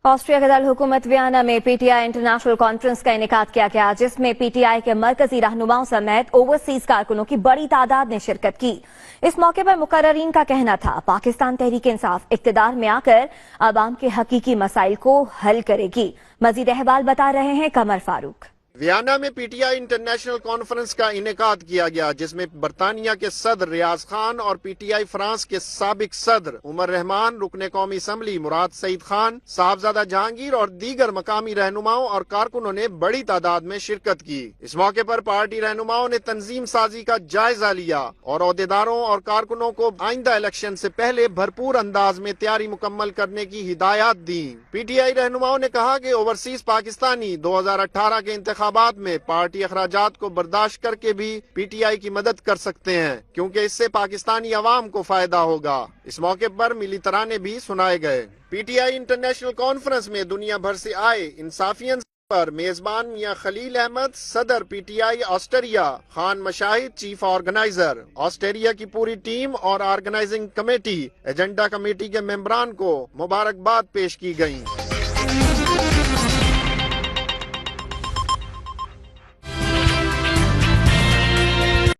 Austria के दारुल-हुकूमत Vienna में PTI international conference का इनेकाद किया गया, जिसमें पीटीआई के मरकजी रहनुमाओं समेत ओवरसीज कारकुनों की बड़ी तादाद ने शिरकत की। इस मौके पर मुकर्ररीन का कहना था, पाकिस्तान तहरीक इंसाफ इक्तदार में आकर आवाम के हकीकी मसाइल को हल करेगी। मजीद अहवाल बता रहे हैं कमर फारूक। वियना में पीटीआई इंटरनेशनल कॉन्फ्रेंस का इनेकाद किया गया, जिसमें बरतानिया के सदर रियाज खान और पीटीआई फ्रांस के साबिक सदर उमर रहमान, रुकने कौमी असम्बली मुराद सईद खान, साहबजादा जहांगीर और दीगर मकामी रहनुमाओं और कारकुनों ने बड़ी तादाद में शिरकत की। इस मौके पर पार्टी रहनुमाओं ने तंजीम साजी का जायजा लिया और अहदेदारों और कारकुनों को आइंदा इलेक्शन से पहले भरपूर अंदाज में तैयारी मुकम्मल करने की हिदायत दी। पीटीआई रहनुमाओं ने कहा कि ओवरसीज पाकिस्तानी 2018 के इंतखाबात में पार्टी अखराजात को बर्दाश्त करके भी पीटीआई की मदद कर सकते हैं, क्योंकि इससे पाकिस्तानी अवाम को फायदा होगा। इस मौके पर मिली तराने भी सुनाए गए। पीटीआई इंटरनेशनल कॉन्फ्रेंस में दुनिया भर से आए इंसाफियन पर मेजबान मियां खलील अहमद, सदर PTI Austria Khan Mashahid, chief organizer Austria की पूरी टीम और ऑर्गेनाइजिंग कमेटी एजेंडा कमेटी के मेंबरान को मुबारकबाद पेश की गयी।